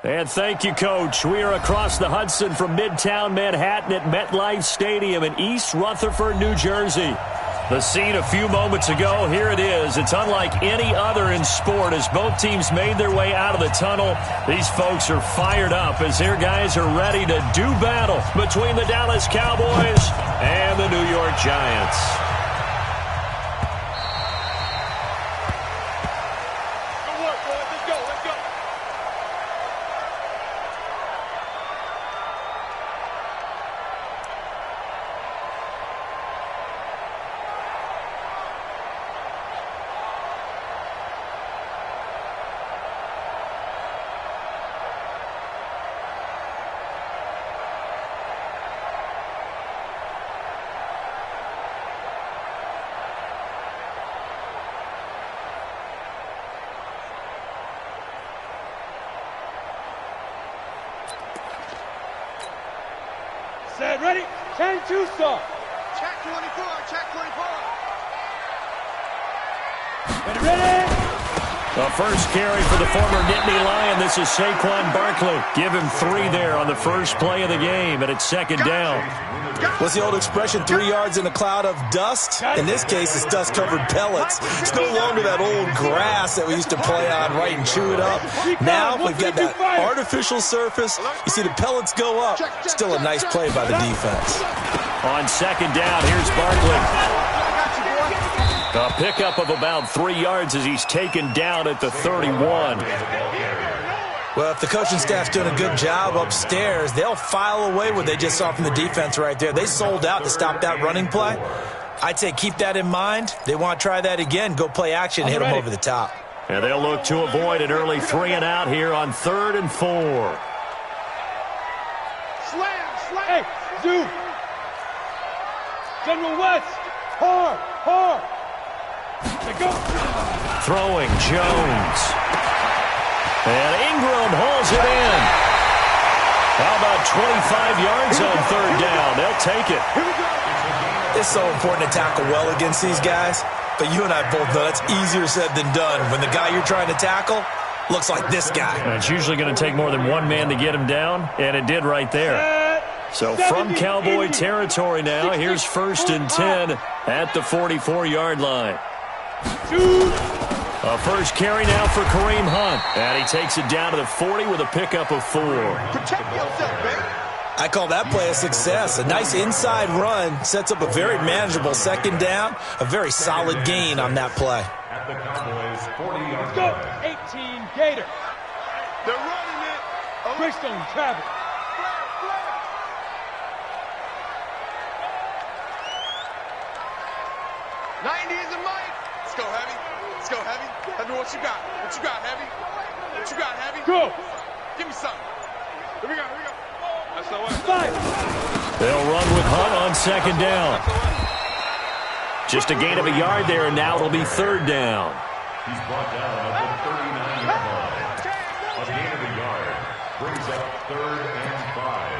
And thank you, Coach. We are across the Hudson from Midtown Manhattan at MetLife Stadium in East Rutherford, New Jersey. The scene a few moments ago, here it is. It's unlike any other in sport as both teams made their way out of the tunnel. These folks are fired up as their guys are ready to do battle between the Dallas Cowboys and the New York Giants. Set, ready? 10-2 start. Check 24, check 24. Ready? The first carry for the former Nittany Lion. This is Saquon Barkley. Give him 3 there on the first play of the game, and it's second down. What's the old expression, 3 yards in a cloud of dust? In this case, it's dust-covered pellets. It's no longer that old grass that we used to play on, right, and chew it up. Now we've got that artificial surface. You see the pellets go up. Still a nice play by the defense. On second down, here's Barkley. A pickup of about 3 yards as he's taken down at the 31. Well, if the coaching staff's doing a good job upstairs, they'll file away what they just saw from the defense right there. They sold out to stop that running play. I'd say keep that in mind. They want to try that again. Go play action and hit them over the top. And they'll look to avoid an early 3 and out here on 3rd and 4. Slam. Hey, zoom. General West. Hard. They go. Throwing Jones. And Ingram hauls it in. How about 25 yards on 3rd down? They'll take it. It's so important to tackle well against these guys. But you and I both know that's easier said than done. When the guy you're trying to tackle looks like this guy. And it's usually going to take more than one man to get him down, and it did right there. So from Cowboy territory now, here's 1st and 10 at the 44-yard line. A first carry now for Kareem Hunt. And he takes it down to the 40 with a pickup of 4. Protect yourself, baby. I call that play a success. A nice inside run sets up a very manageable second down. A very solid gain on that play. At the Cowboys 40-yard go. 18 Gator. They're running it. Bristol travel. 90 is a mic. Let's go, Heavy. Let's go, Heavy. Heavy, what you got? What you got, Heavy? What you got, Heavy? Go. Give me something. Here we go. That's the way. They'll run with Hunt on second down. Just a gain of a yard there, and now it'll be 3rd down. He's brought down at the 39-yard line. A gain of a yard brings up 3rd and 5.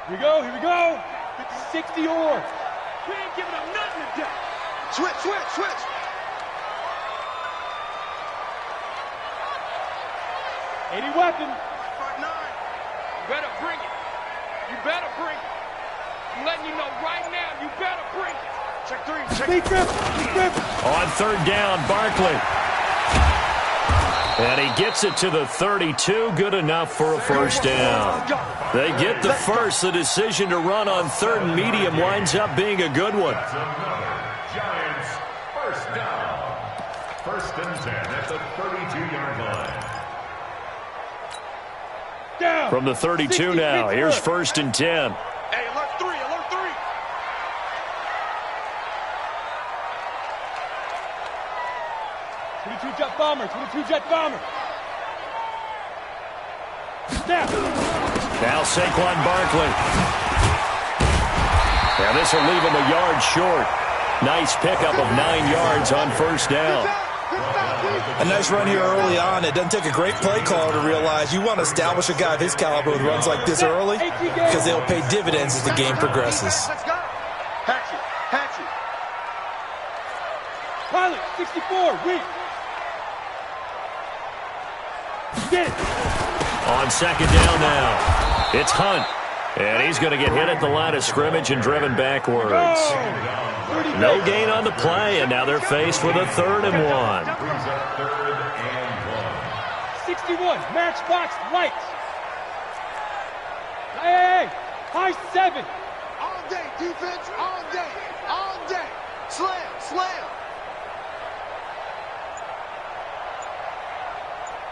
Here we go. 60 or. We ain't giving up nothing today. Switch. 80 weapon. Front 9. You better bring it. I'm letting you know right now, you better bring it. Check 3. Speed grip. On 3rd down, Barkley. And he gets it to the 32, good enough for a first down. They get the first. The decision to run on 3rd and medium winds up being a good one. That's another Giants first down. 1st and 10 at the 32-yard line. Down. From the 32 now, here's 1st and 10. Hey, alert 3. 22 jet bomber. Snap. Now Saquon Barkley. Now this will leave him a yard short. Nice pickup of 9 yards on 1st down. A nice run here early on. It doesn't take a great play caller to realize you want to establish a guy of his caliber with runs like this early because they'll pay dividends as the game progresses. Let's go. Hatchet. Hatchet. Pilot, 64, weak. Get it. On second down now, it's Hunt. And he's going to get hit at the line of scrimmage and driven backwards. No gain on the play, and now they're faced with a 3rd and 1. 61, matchbox lights. Hey, high 7. All day, defense, all day, all day. Slam, slam.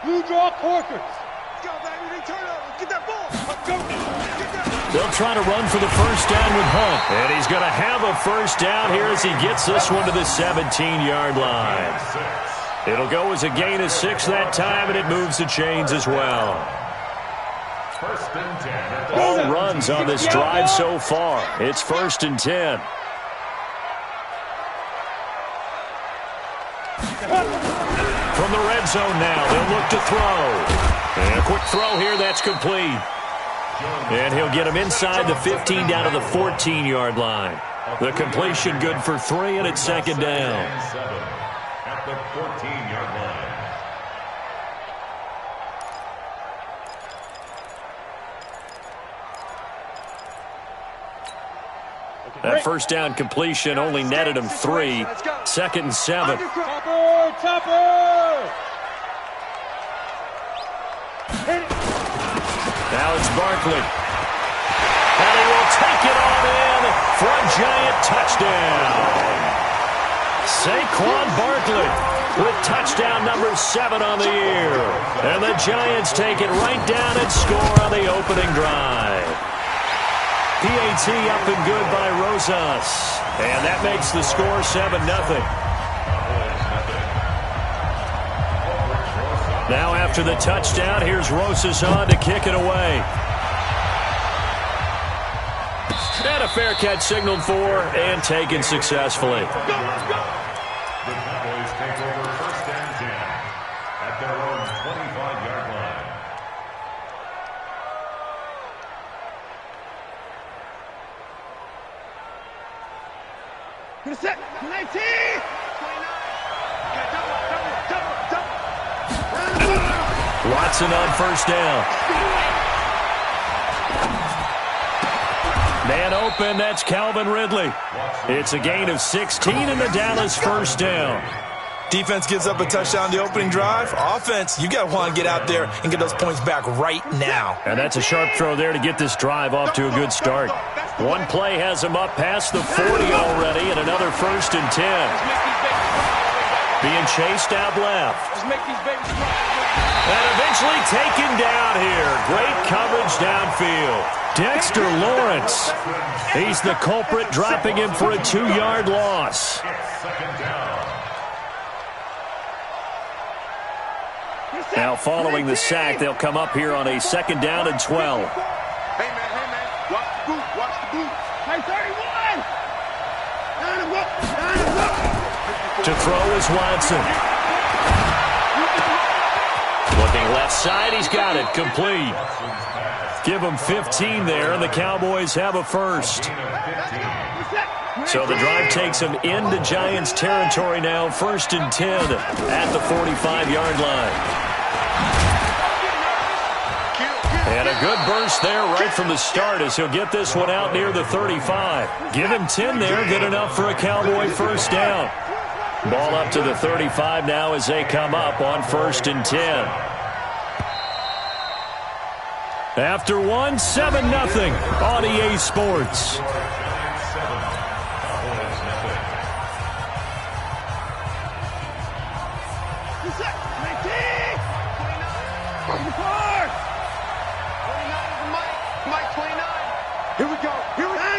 Blue draw corkers. Let's go, baby. They turn over. Get that ball. Let's go. Get that ball. They'll try to run for the first down with Hunt. And he's going to have a first down here as he gets this one to the 17-yard line. It'll go as a gain of 6 that time, and it moves the chains as well. First and 10. All runs on this drive so far. It's 1st and 10. From the red zone now, they'll look to throw. And a quick throw here, that's complete. And he'll get him inside the 15 down to the 14-yard line. The completion good for 3, and it's 2nd down. At the 14-yard line. That first down completion only netted him 3. 2nd and 7. Topper, topper. Hit it. Now it's Barkley. And he will take it on in for a Giant touchdown. Saquon Barkley with touchdown number 7 on the year. And the Giants take it right down and score on the opening drive. PAT up and good by Rosas. And that makes the score 7-0. Now after the touchdown, here's Rosas on to kick it away. And a fair catch signaled for and taken successfully. The Cowboys take over 1st and 10 at their own 25-yard line. Get a set. 19. 29. Watson on first down. Man open, that's Calvin Ridley. It's a gain of 16 in the Dallas first down. Defense gives up a touchdown the opening drive. Offense, you got to want to get out there and get those points back right now. And that's a sharp throw there to get this drive off to a good start. One play has him up past the 40 already, and another 1st and 10. Being chased out left. And eventually taken down here. Great coverage downfield. Dexter Lawrence. He's the culprit, dropping him for a 2-yard loss. Now following the sack, they'll come up here on a 2nd down and 12. Hey, man. Watch the boot. Watch the boot. Hey, 31. To throw is Watson. Looking left side, he's got it. Complete. Give him 15 there, and the Cowboys have a first. So the drive takes them into Giants territory now. 1st and 10 at the 45-yard line. And a good burst there right from the start as he'll get this one out near the 35. Give him 10 there, good enough for a Cowboy first down. Ball up to the 35 now as they come up on 1st and 10. After 1, 7-0 on EA Sports. Here we go. Here we go.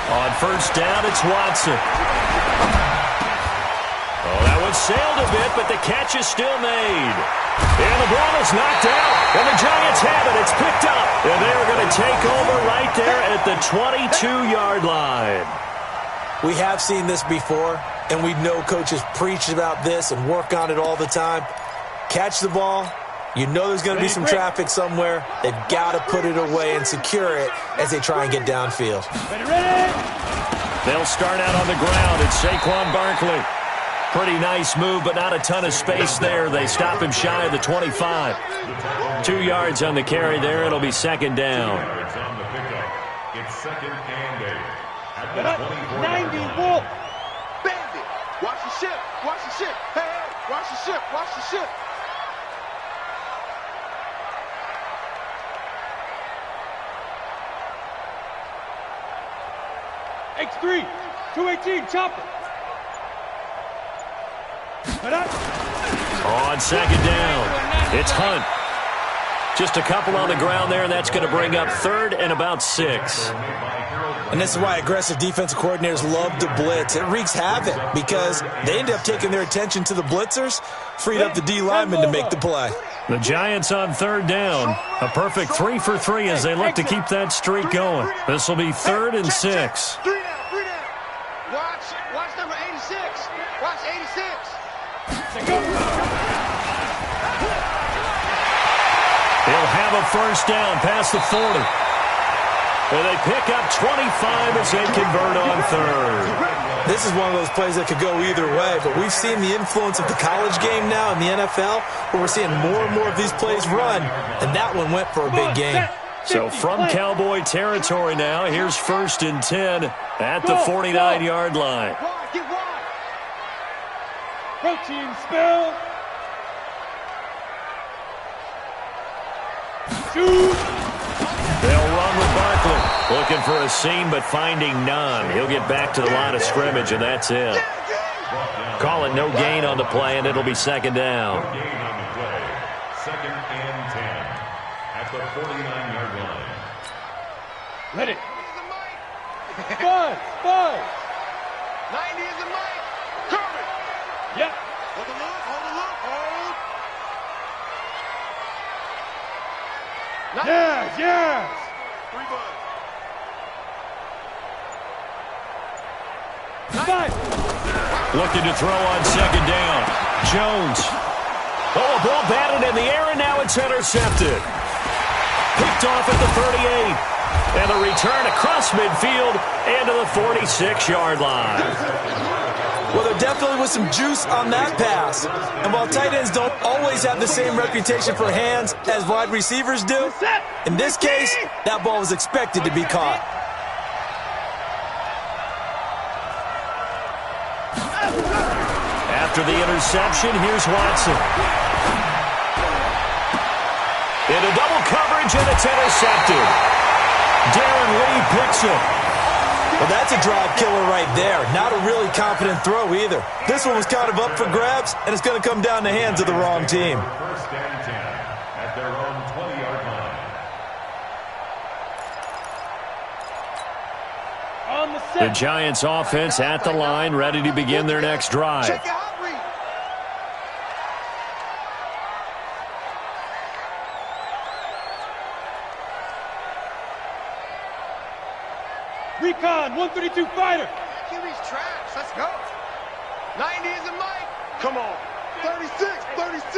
On first down, it's Watson. Oh, that one sailed a bit, but the catch is still made. And the ball is knocked out, and the Giants have it. It's picked up, and they're going to take over right there at the 22-yard line. We have seen this before, and we know coaches preach about this and work on it all the time. Catch the ball. You know there's going to be some traffic somewhere. They've got to put it away and secure it as they try and get downfield. They'll start out on the ground. It's Saquon Barkley. Pretty nice move, but not a ton of space there. They stop him shy of the 25. 2 yards on the carry there. It'll be second down. It's second and 8. At the 24. 90, Wolf. Bandit. Watch the ship. Watch the ship. Hey, hey. Watch the ship. Watch the ship. X3. 218. Chopper. On second down, it's Hunt. Just a couple on the ground there, and that's going to bring up third and about 6. And this is why aggressive defensive coordinators love to blitz. It wreaks havoc because they end up taking their attention to the blitzers, freed up the D lineman to make the play. The Giants on third down. A perfect 3 for 3 as they look to keep that streak going. This will be third and 6. 3 down. 3 down. Watch number 86. Watch 86. They'll have a first down past the 40. And they pick up 25 as they convert on third. This is one of those plays that could go either way, but we've seen the influence of the college game now in the NFL, where we're seeing more and more of these plays run, and that one went for a big gain. So from Cowboy territory now, here's first and 10 at the 49-yard line. Get wide. Protein spill. Shoot. They'll run with Barkley. Looking for a seam, but finding none. He'll get back to the line of scrimmage, and that's it. Call it no gain on the play, and it'll be second down. Gain on the play. Second and 10. At the 49-yard line. Let it. 5. 90 is the mic. Curry. Yep. Hold the look. Hold the look. Hold. Yes. 3 buds. 5. Looking to throw on second down. Jones. Oh, a ball batted in the air, and now it's intercepted. Picked off at the 38. And a return across midfield and to the 46-yard line. Well, there definitely was some juice on that pass. And while tight ends don't always have the same reputation for hands as wide receivers do, in this case, that ball was expected to be caught. After the interception, here's Watson. Into double coverage, and it's intercepted. Darren Lee picks it. Well, that's a drive killer right there. Not a really confident throw either. This one was kind of up for grabs, and it's going to come down the hands of the wrong team. First and 10 at their own 20-yard line. On the set. The Giants offense at the line, ready to begin their next drive. Check it out, Reed. Recon 132 fighter. QB's trash. Let's go. 90 is the mic. Come on. 36. 36.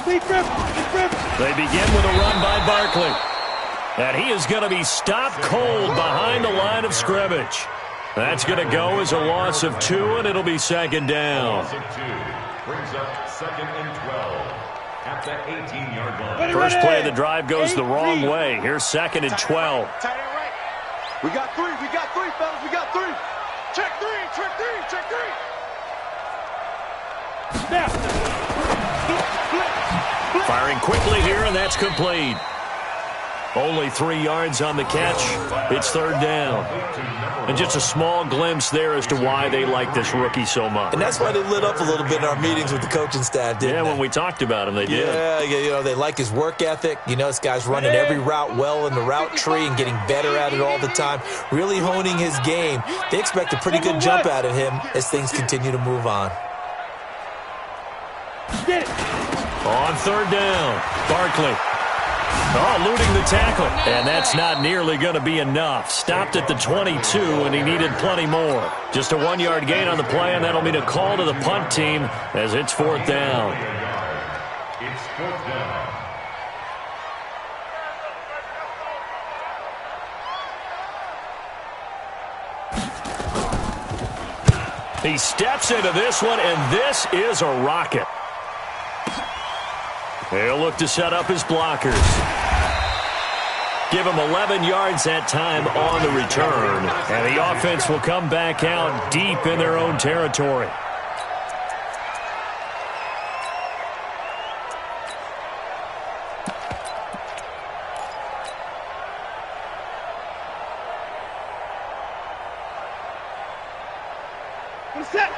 Deep rip. They begin with a run by Barkley. And he is going to be stopped cold behind the line of scrimmage. That's going to go as a loss of 2, and it'll be second down. Loss of 2 brings up second and 12 at the 18-yard line. First play of the drive goes the wrong way. Here's second and 12. Tight end right. We got 3. We got 3, fellas. We got 3. Check 3. Check 3. Check 3. Snap. Firing quickly here, and that's complete. Only 3 yards on the catch. It's third down. And just a small glimpse there as to why they like this rookie so much. And that's why they lit up a little bit in our meetings with the coaching staff, didn't they? Yeah, when we talked about him, they did. Yeah, you know, they like his work ethic. You know, this guy's running every route well in the route tree and getting better at it all the time, really honing his game. They expect a pretty good jump out of him as things continue to move on. Get it. On third down, Barkley. Oh, eluding the tackle. And that's not nearly going to be enough. Stopped at the 22, and he needed plenty more. Just a 1-yard gain on the play, and that'll mean a call to the punt team as it's 4th down. It's 4th down. He steps into this one, and this is a rocket. He'll look to set up his blockers. Give him 11 yards that time on the return. And the offense will come back out deep in their own territory.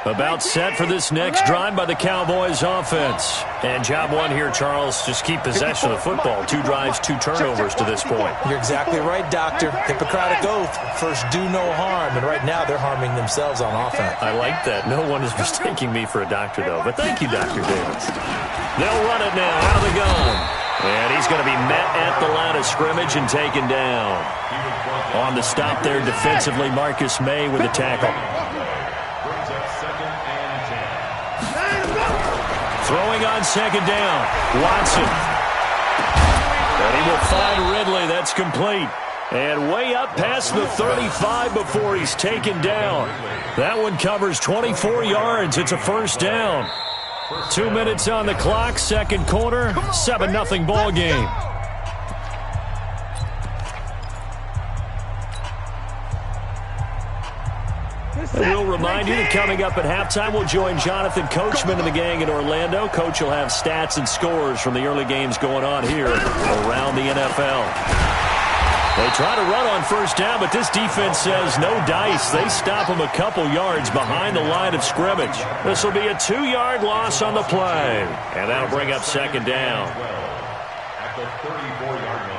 About set for this next drive by the Cowboys offense. And job one here, Charles, just keep possession of the football. 2 drives, 2 turnovers to this point. You're exactly right, Doctor. Hippocratic oath. First, do no harm. And right now, they're harming themselves on offense. I like that. No one is mistaking me for a doctor, though. But thank you, Dr. Davis. They'll run it now out of the gun. And he's going to be met at the line of scrimmage and taken down. On the stop there defensively, Marcus May with the tackle. Throwing on 2nd down, Watson. And he will find Ridley. That's complete. And way up past the 35 before he's taken down. That one covers 24 yards. It's a 1st down. 2 minutes on the clock, 2nd quarter, 7-0 ball game. And we'll remind you that coming up at halftime, we'll join Jonathan Coachman and the gang in Orlando. Coach will have stats and scores from the early games going on here around the NFL. They try to run on 1st down, but this defense says no dice. They stop them a couple yards behind the line of scrimmage. This will be a 2-yard loss on the play. And that'll bring up 2nd down. At the 34-yard line.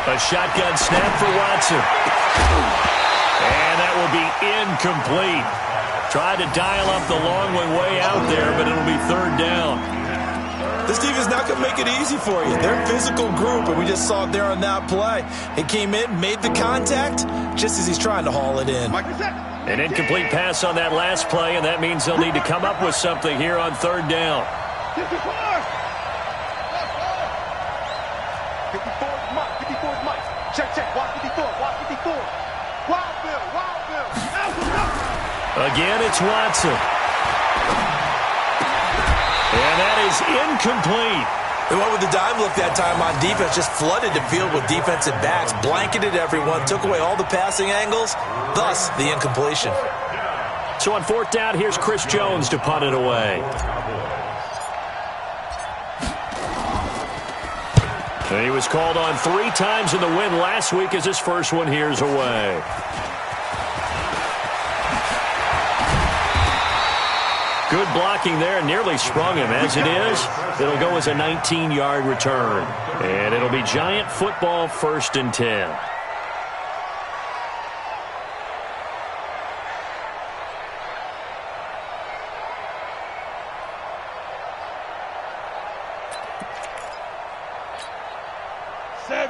A shotgun snap for Watson. And that will be incomplete. Tried to dial up the long one way out there, but it'll be 3rd down. This defense is not going to make it easy for you. They're a physical group, and we just saw it there on that play. He came in, made the contact, just as he's trying to haul it in. An incomplete pass on that last play, and that means they'll need to come up with something here on 3rd down. 54's Mike. Check. Watch 54. Wild Bill. Again, it's Watson. And that is incomplete. They went with the dime look that time on defense, just flooded the field with defensive backs, blanketed everyone, took away all the passing angles, thus the incompletion. So on 4th down, here's Chris Jones to punt it away. And he was called on 3 times in the win last week as his first one here's away. Good blocking there, nearly sprung him. As it is, it'll go as a 19-yard return. And it'll be Giant football, 1st and 10.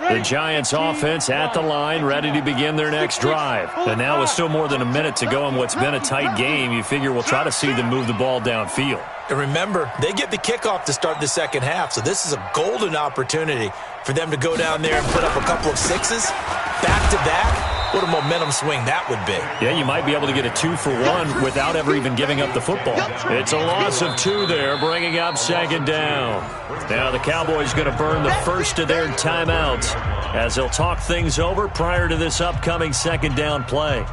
The Giants offense at the line, ready to begin their next drive. And now with still more than a minute to go in what's been a tight game, you figure we'll try to see them move the ball downfield. And remember, they get the kickoff to start the 2nd half, so this is a golden opportunity for them to go down there and put up a couple of 6s back-to-back. What a momentum swing that would be. Yeah, you might be able to get a 2-for-1 without ever even giving up the football. It's a loss of 2 there, bringing up 2nd down. Now the Cowboys going to burn the first of their timeouts as they'll talk things over prior to this upcoming 2nd down play.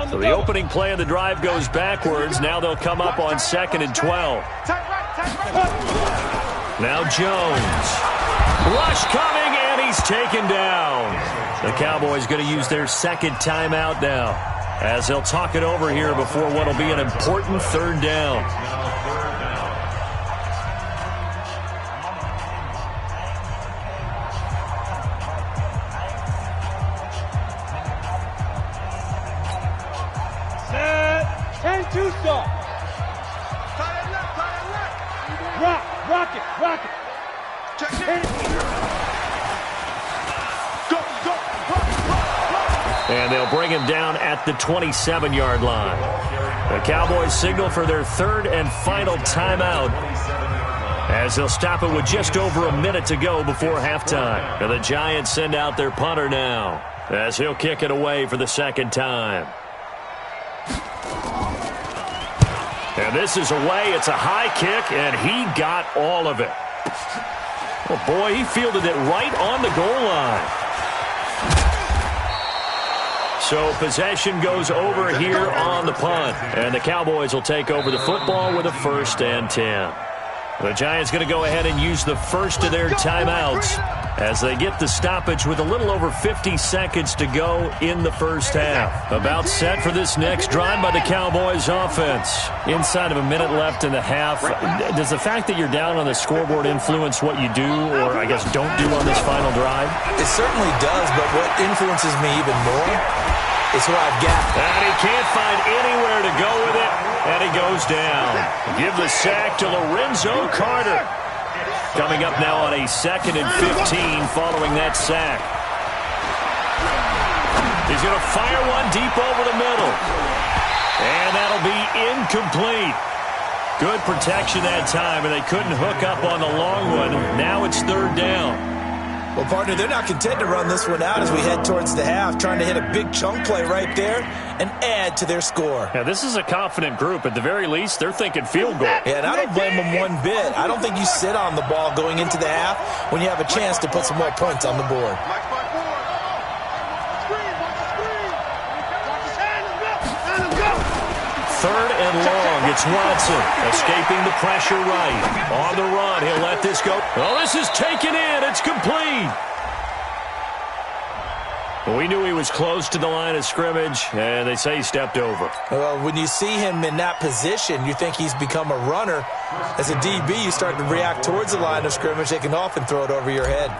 So the opening play of the drive goes backwards. Now they'll come up on 2nd and 12. Now Jones. Rush coming, and he's taken down. The Cowboys going to use their 2nd timeout now as they'll talk it over here before what will be an important 3rd down. And they'll bring him down at the 27-yard line. The Cowboys signal for their third and final timeout, as they'll stop it with just over a minute to go before halftime. And the Giants send out their punter now, as he'll kick it away for the second time. And this is away. It's a high kick, and he got all of it. Oh, boy, he fielded it right on the goal line. So possession goes over here on the punt, and the Cowboys will take over the football with a 1st and 10. The Giants going to go ahead and use the first of their timeouts as they get the stoppage with a little over 50 seconds to go in the first half. About set for this next drive by the Cowboys offense. Inside of a minute left in the half, does the fact that you're down on the scoreboard influence what you do, or I guess don't do on this final drive? It certainly does, but what influences me even more is what I've got. And he can't find anywhere to go with it, and he goes down. Give the sack to Lorenzo Carter. Coming up now on a 2nd and 15 following that sack. He's going to fire one deep over the middle. And that'll be incomplete. Good protection that time, and they couldn't hook up on the long one. Now it's 3rd down. Well, partner, they're not content to run this one out as we head towards the half, trying to hit a big chunk play right there and add to their score. Yeah, this is a confident group. At the very least, they're thinking field goal. Yeah, and I don't blame them one bit. I don't think you sit on the ball going into the half when you have a chance to put some more points on the board. Third and long. It's Watson escaping the pressure right. On the run, he'll let this go. Oh, this is taken in. It's complete. We knew he was close to the line of scrimmage, and they say he stepped over. Well, when you see him in that position, you think he's become a runner. As a DB, you start to react towards the line of scrimmage. They can often throw it over your head.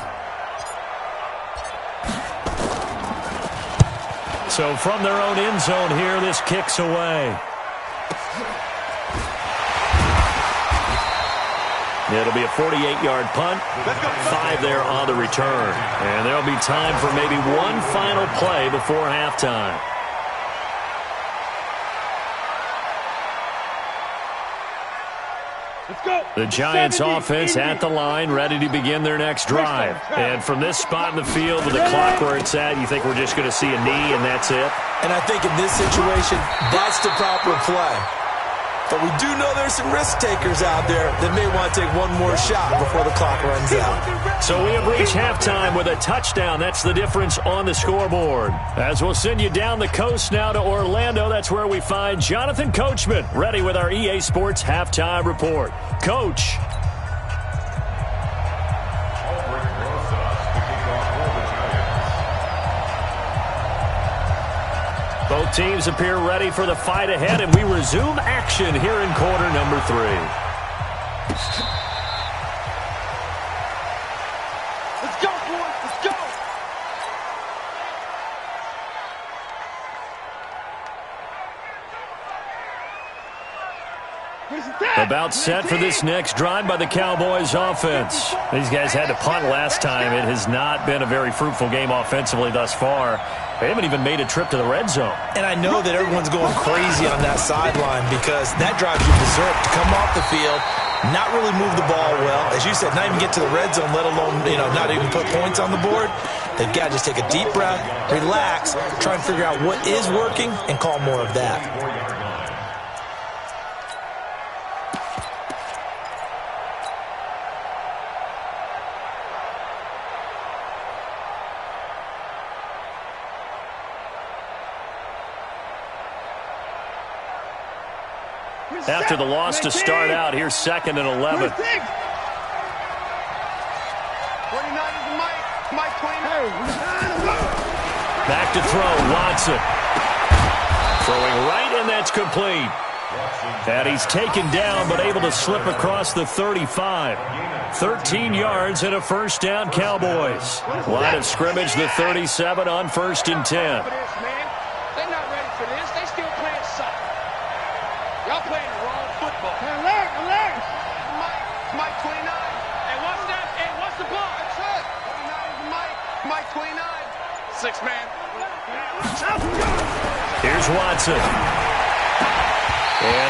So from their own end zone here, this kicks away. It'll be a 48-yard punt, 5 there on the return. And there'll be time for maybe one final play before halftime. The Giants offense at the line, ready to begin their next drive. And from this spot in the field with the clock where it's at, you think we're just going to see a knee and that's it? And I think in this situation, that's the proper play. But we do know there's some risk takers out there that may want to take one more shot before the clock runs out. So we have reached halftime with a touchdown. That's the difference on the scoreboard. As we'll send you down the coast now to Orlando, that's where we find Jonathan Coachman, ready with our EA Sports Halftime Report. Coach. Both teams appear ready for the fight ahead, and we resume action here in quarter number 3. Let's go, boys. Let's go. About set for this next drive by the Cowboys offense. These guys had to punt last time. It has not been a very fruitful game offensively thus far. They haven't even made a trip to the red zone. And I know that everyone's going crazy on that sideline because that drives you berserk to come off the field, not really move the ball well. As you said, not even get to the red zone, let alone, not even put points on the board. They've got to just take a deep breath, relax, try and figure out what is working, and call more of that. After the loss to start out, here's 2nd and 11. 29 is Mike 29. Back to throw, Watson. Throwing right, and that's complete. And he's taken down, but able to slip across the 35. 13 yards and a 1st down, Cowboys. Line of scrimmage, the 37 on 1st and 10. They're not ready for this. They still playing soccer. Y'all playing the wrong football. Mike 29. Hey, what's that? Hey, what's the ball? 6 man. Here's Watson. And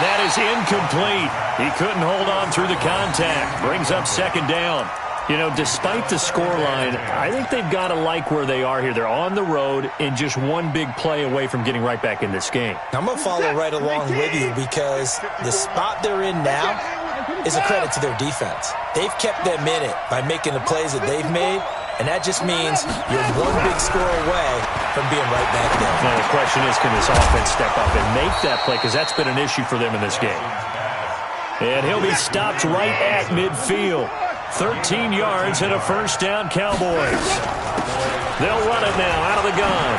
that is incomplete. He couldn't hold on through the contact. Brings up second down. You know, despite the scoreline, I think they've got to like where they are here. They're on the road and just one big play away from getting right back in this game. I'm going to follow right along with you because the spot they're in now is a credit to their defense. They've kept them in it by making the plays that they've made, and that just means you're one big score away from being right back there. Now the question is, can this offense step up and make that play? Because that's been an issue for them in this game. And he'll be stopped right at midfield. 13 yards and a first down, Cowboys. They'll run it now out of the gun.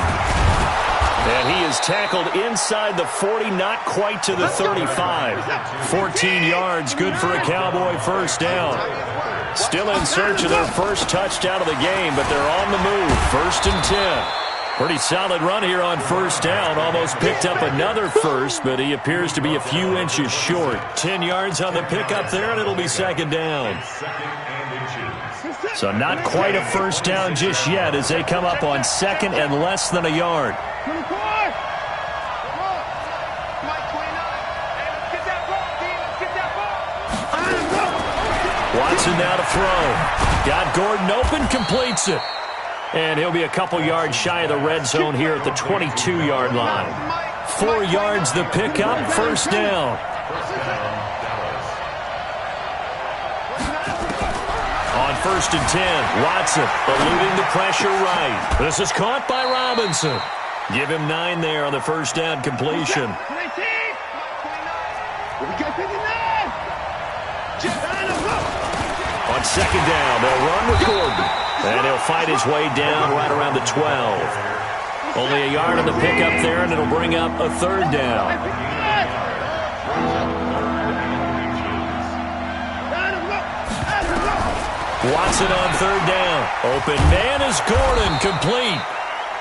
And he is tackled inside the 40, not quite to the 35. 14 yards, good for a Cowboy first down. Still in search of their first touchdown of the game, but they're on the move. First and 10. Pretty solid run here on first down. Almost picked up another first, but he appears to be a few inches short. 10 yards on the pickup there, and it'll be second down. So not quite a first down just yet as they come up on second and less than a yard. Watson now to throw. Got Gordon open, completes it. And he'll be a couple yards shy of the red zone here at the 22-yard line. 4 yards the pickup, first down. On first and 10, Watson eluding the pressure right. This is caught by Robinson. Give him 9 there on the first down completion. On second down, they'll run with Gordon. And he'll fight his way down right around the 12. Only a yard on the pickup there, and it'll bring up a third down. Watson on third down. Open man is Gordon, complete.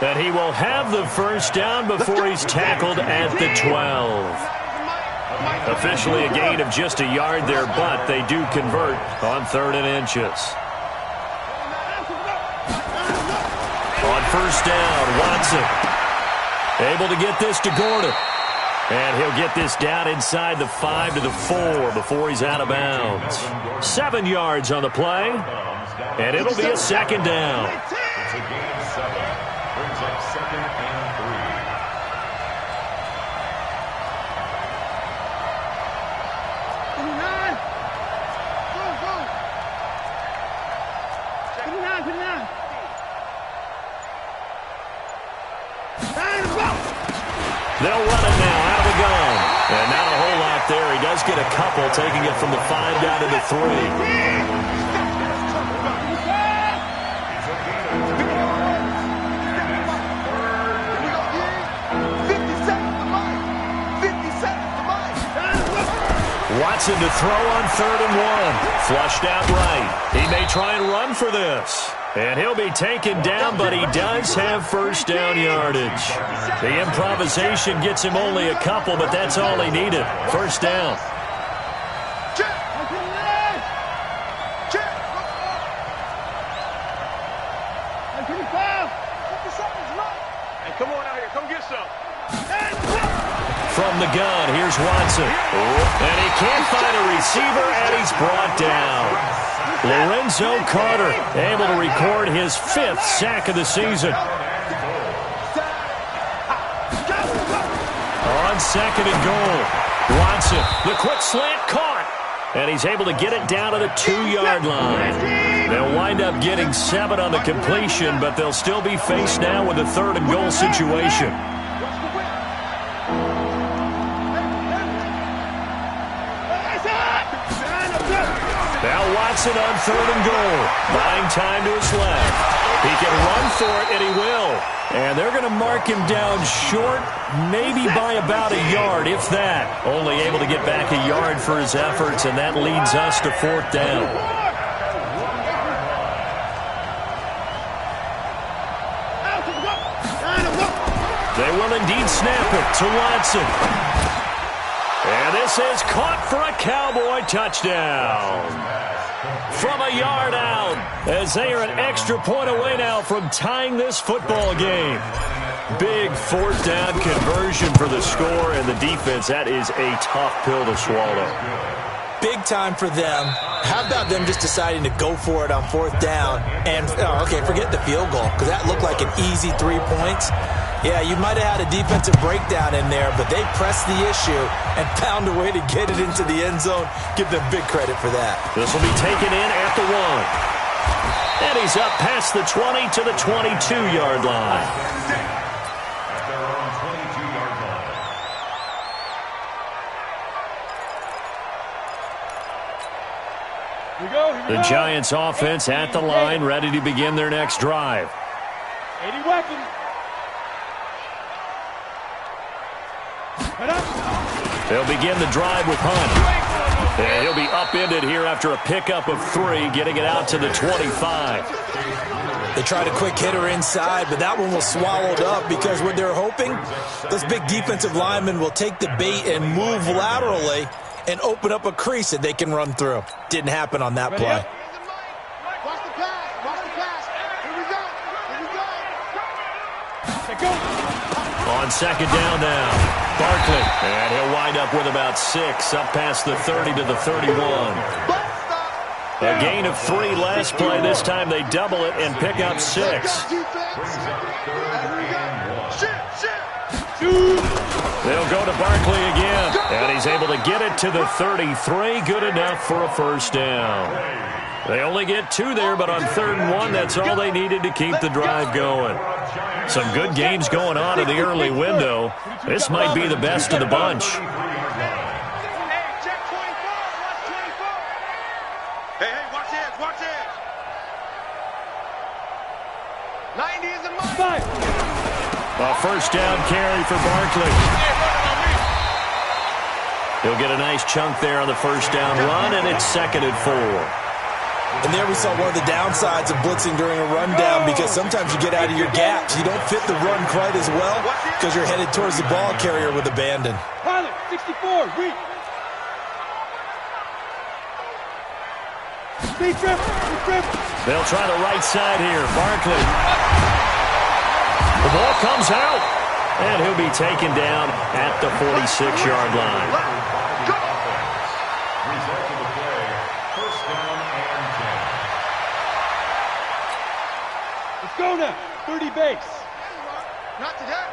And he will have the first down before he's tackled at the 12. Officially a gain of just a yard there, but they do convert on 3rd and inches. On first down, Watson able to get this to Gordon. And he'll get this down inside the 5 to the 4 before he's out of bounds. 7 yards on the play, and it'll be a second down. It's a gain of 7. Brings up second and 3. They'll run it now out of the gun. And not a whole lot there. He does get a couple, taking it from the 5 down to the 3. Watson to throw on 3rd and 1. Flushed out right. He may try and run for this. And he'll be taken down, but he does have first down yardage. The improvisation gets him only a couple, but that's all he needed. First down. Hey, come on out here. Come get some. From the gun, here's Watson. And he can't find a receiver, and he's brought down. Lorenzo Carter able to record his 5th sack of the season. On second and goal, Watson, the quick slant caught. And he's able to get it down to the 2-yard line. They'll wind up getting 7 on the completion, but they'll still be faced now with a 3rd and goal situation. Now Watson on 3rd and goal. Buying time to his left. He can run for it, and he will. And they're going to mark him down short, maybe by about a yard, if that. Only able to get back a yard for his efforts, and that leads us to 4th down. They will indeed snap it to Watson. And this is caught for a Cowboy touchdown. from a yard out, as they are an extra point away now from tying this football game. Big fourth down conversion for the score, and the defense, that is a tough pill to swallow. Big time for them. How about them just deciding to go for it on fourth down? And, forget the field goal, because that looked like an easy 3 points. Yeah, you might have had a defensive breakdown in there, but they pressed the issue and found a way to get it into the end zone. Give them big credit for that. This will be taken in at the 1. And he's up past the 20 to the 22-yard line. At their own 22-yard line. Here we go. The Giants offense at the line, ready to begin their next drive. 80 weapons. They'll begin the drive with Hunt. And he'll be upended here after a pickup of 3, getting it out to the 25. They tried a quick hitter inside, but that one was swallowed up because what they're hoping, those big defensive linemen will take the bait and move laterally and open up a crease that they can run through. Didn't happen on that play. Watch the pass. Watch the pass. Here we go. Here we go. On second down now, Barkley. And he'll wind up with about 6, up past the 30 to the 31. A gain of 3 last play. This time they double it and pick up 6. They'll go to Barkley again. And he's able to get it to the 33. Good enough for a first down. They only get 2 there, but on 3rd and 1, that's all they needed to keep the drive going. Some good games going on in the early window. This might be the best of the bunch. Hey, check 24. Watch 24. Hey, watch this. Watch this. 90 is a must. A first down carry for Barkley. He'll get a nice chunk there on the first down run, and it's 2nd and 4. And there we saw one of the downsides of blitzing during a rundown, because sometimes you get out of your gaps. You don't fit the run quite as well because you're headed towards the ball carrier with abandon. Pilot, 64, reach. Speed trip. They'll try the right side here. Barkley. The ball comes out, and he'll be taken down at the 46-yard line. Go now. 30 base. Not today.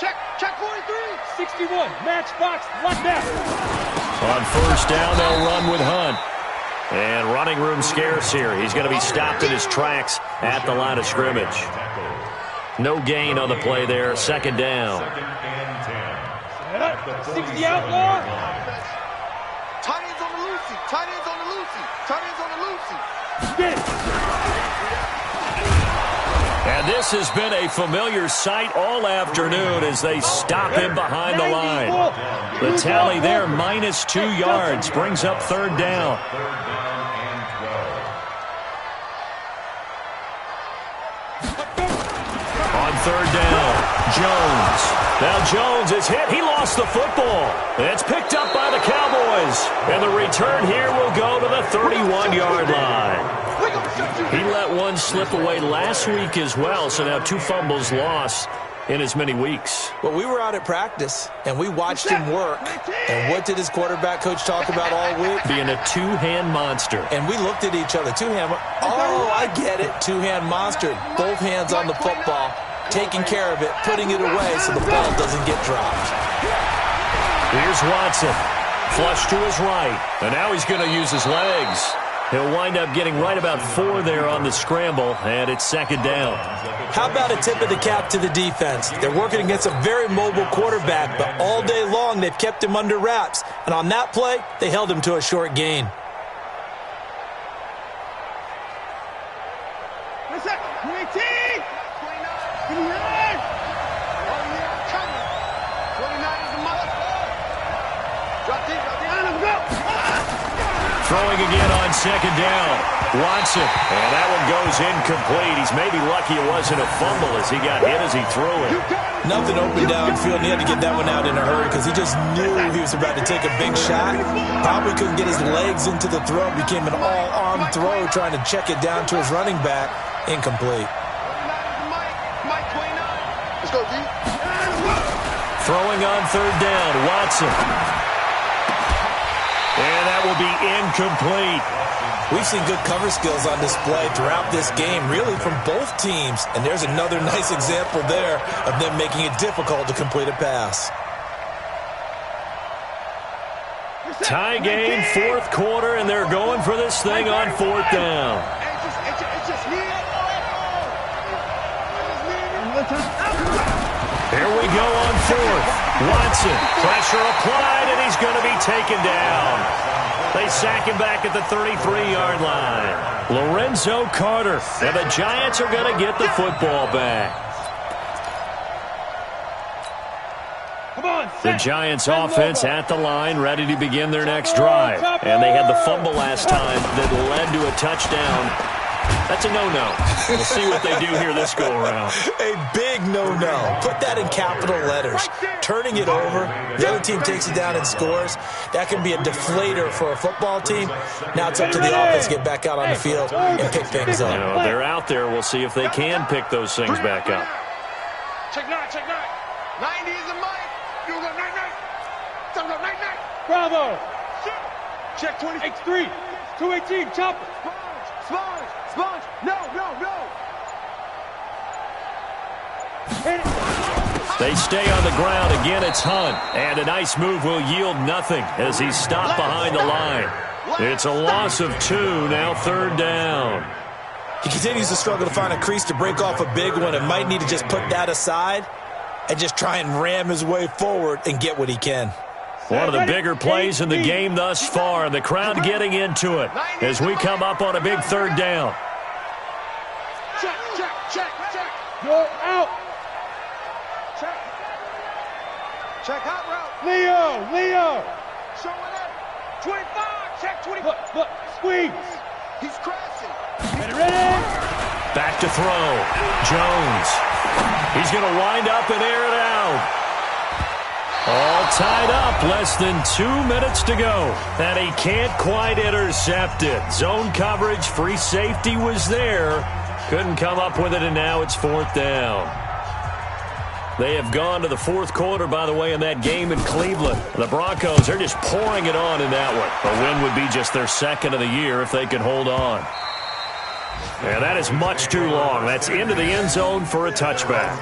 Check 43. 61. Match box. Lock down. On first down, they'll run with Hunt. And running room scarce here. He's going to be stopped in his tracks at the line of scrimmage. No gain on the play there. 2nd down. 60 outlaw. Tight ends on the loosey. Tight ends on the loosey. Tight ends on the loosey. Get it. And this has been a familiar sight all afternoon as they stop him behind the line. The tally there, -2 yards, brings up 3rd down. On 3rd down, Jones. Now Jones is hit. He lost the football. It's picked up by the Cowboys. And the return here will go to the 31-yard line. He let one slip away last week as well, so now 2 fumbles lost in as many weeks. Well, we were out at practice, and we watched him work. And what did his quarterback coach talk about all week? Being a 2-hand monster. And we looked at each other. 2-hand. Oh, I get it. 2-hand monster. Both hands on the football, taking care of it, putting it away so the ball doesn't get dropped. Here's Watson. Flush to his right. And now he's going to use his legs. He'll wind up getting right about 4 there on the scramble, and it's 2nd down. How about a tip of the cap to the defense? They're working against a very mobile quarterback, but all day long they've kept him under wraps. And on that play, they held him to a short gain. What's that? 19! 29! 29! Oh, yeah, coming. 29 is the mother. Drop deep, let's go! Throwing again on second down. Watson. And that one goes incomplete. He's maybe lucky it wasn't a fumble as he got hit as he threw it. Nothing open downfield. He had to get that one out in a hurry because he just knew he was about to take a big shot. Probably couldn't get his legs into the throw. Became an all-arm throw trying to check it down to his running back. Incomplete. Let's go, D. Throwing on third down. Watson. And that will be incomplete. We've seen good cover skills on display throughout this game, really from both teams. And there's another nice example there of them making it difficult to complete a pass. Tie game, fourth quarter, and they're going for this thing on fourth down. Here we go on fourth. Watson, pressure applied, and he's going to be taken down. They sack him back at the 33-yard line. Lorenzo Carter, and the Giants are going to get the football back. The Giants offense at the line, ready to begin their next drive. And they had the fumble last time that led to a touchdown. That's a no-no. We'll see what they do here this go-around. A big no-no. Put that in capital letters. Turning it over, the other team takes it down and scores. That can be a deflator for a football team. Now it's up to the offense to get back out on the field and pick things up. You know, they're out there. We'll see if they can pick those things back up. Check 9, check 9. 90 is the mic. You go 9-9. Time go 9-9. Bravo. Check 20. X3. 218. Chopper. Sponge. Sponge. No. They stay on the ground. Again, it's Hunt. And a nice move will yield nothing as he's stopped behind the line. It's a loss of 2, now third down. He continues to struggle to find a crease to break off a big one and might need to just put that aside and just try and ram his way forward and get what he can. One of the bigger plays in the game thus far. The crowd getting into it as we come up on a big third down. Check. You're out. Check hot route. Leo. Showing up. 25. Check 20. Look. Squeeze. He's crashing. Ready. Back to throw. Jones. He's going to wind up and air it out. All tied up, less than 2 minutes to go. And he can't quite intercept it. Zone coverage, free safety was there. Couldn't come up with it, and now it's fourth down. They have gone to the fourth quarter, by the way, in that game in Cleveland. The Broncos, they're just pouring it on in that one. A win would be just their second of the year if they could hold on. And that is much too long. That's into the end zone for a touchback.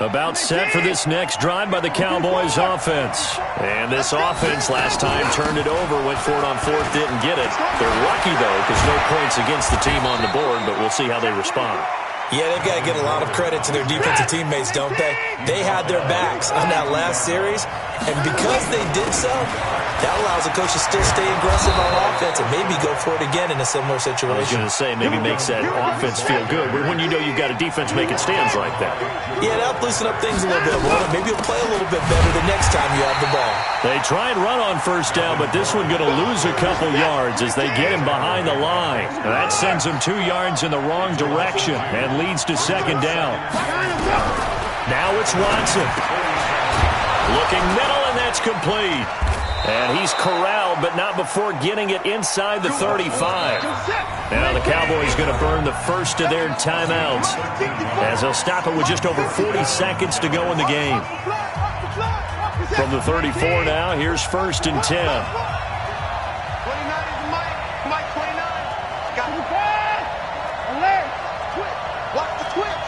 About set for this next drive by the Cowboys offense. And this offense last time turned it over, went for it on fourth, didn't get it. They're lucky, though, because no points against the team on the board, but we'll see how they respond. Yeah, they've got to give a lot of credit to their defensive teammates, don't they? They had their backs on that last series, and because they did so, that allows the coach to still stay aggressive on offense and maybe go for it again in a similar situation. I was going to say, maybe makes that offense feel good when you know you've got a defense making stands like that. Yeah, that'll loosen up things a little bit, won't it? Maybe you'll play a little bit better the next time you have the ball. They try and run on first down, but this one going to lose a couple yards as they get him behind the line. That sends him 2 yards in the wrong direction and leads to second down. Now it's Watson. Looking middle, and that's complete. And he's corralled, but not before getting it inside the 35. Now the Cowboys going to burn the first of their timeouts as they'll stop it with just over 40 seconds to go in the game. From the 34 now, here's first and 10. 29 is Mike 29. Got it. Alert. Twitch. Watch the twitch.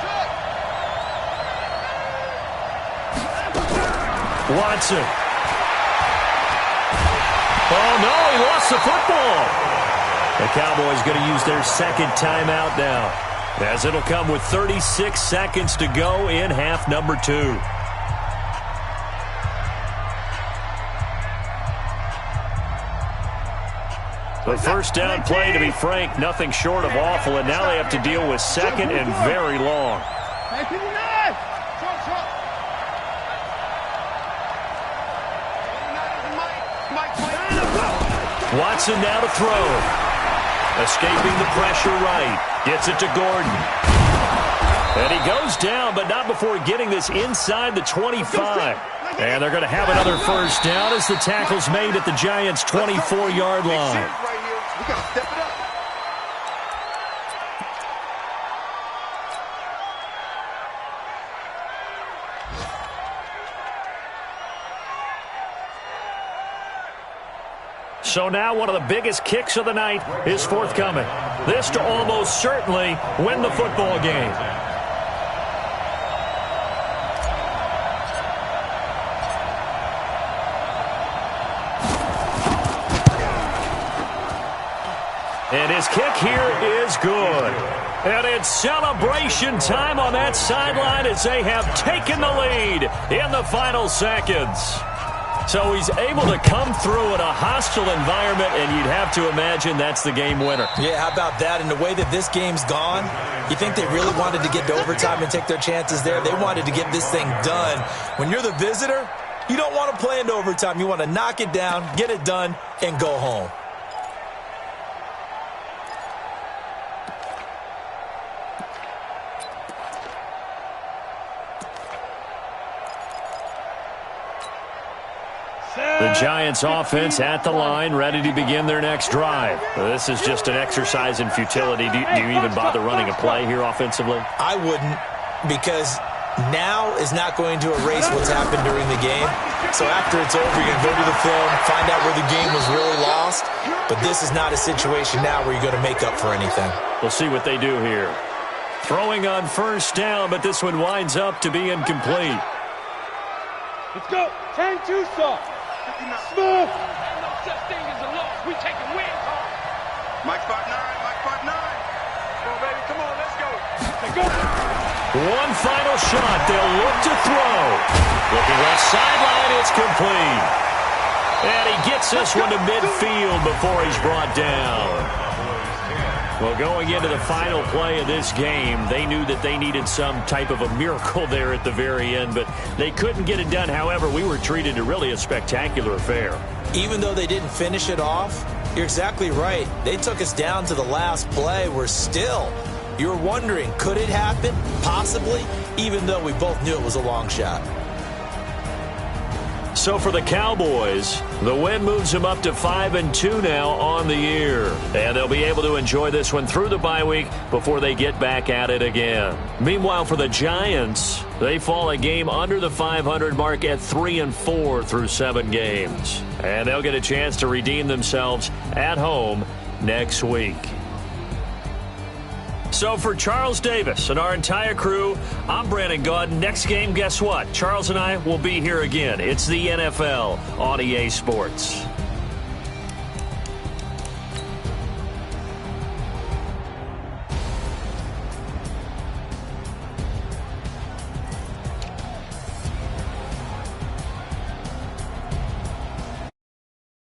Watson. Oh, no, he lost the football. The Cowboys going to use their second timeout now, as it'll come with 36 seconds to go in half number 2. The first down play, to be frank, nothing short of awful, and now they have to deal with second and very long. Watson now to throw. Escaping the pressure right. Gets it to Gordon. And he goes down, but not before getting this inside the 25. And they're going to have another first down as the tackle's made at the Giants' 24-yard line. We got to step it up. So now one of the biggest kicks of the night is forthcoming. This to almost certainly win the football game. And his kick here is good. And it's celebration time on that sideline as they have taken the lead in the final seconds. So he's able to come through in a hostile environment, and you'd have to imagine that's the game winner. Yeah, how about that? And the way that this game's gone, you think they really wanted to get to overtime and take their chances there? They wanted to get this thing done. When you're the visitor, you don't want to play into overtime. You want to knock it down, get it done, and go home. The Giants offense at the line, ready to begin their next drive. This is just an exercise in futility. Do you even bother running a play here offensively? I wouldn't, because now is not going to erase what's happened during the game. So after it's over, you're going to go to the film, find out where the game was really lost. But this is not a situation now where you're going to make up for anything. We'll see what they do here. Throwing on first down, but this one winds up to be incomplete. Let's go. 10-2 soft. Smooth. No such thing as a loss. We taking wins home. Mike 5'9", Mike 5'9". Come on, baby, come on, let's go. Let's go. One final shot. They'll look to throw. Looking left sideline, it's complete. And he gets this one to midfield before he's brought down. Well, going into the final play of this game, they knew that they needed some type of a miracle there at the very end, but they couldn't get it done. However, we were treated to really a spectacular affair. Even though they didn't finish it off, you're exactly right. They took us down to the last play. We're still, you're wondering, could it happen? Possibly, even though we both knew it was a long shot. So for the Cowboys, the win moves them up to 5-2 now on the year. And they'll be able to enjoy this one through the bye week before they get back at it again. Meanwhile, for the Giants, they fall a game under the 500 mark at 3-4 through 7 games. And they'll get a chance to redeem themselves at home next week. So for Charles Davis and our entire crew, I'm Brandon Gaudin. Next game, guess what? Charles and I will be here again. It's the NFL on EA Sports.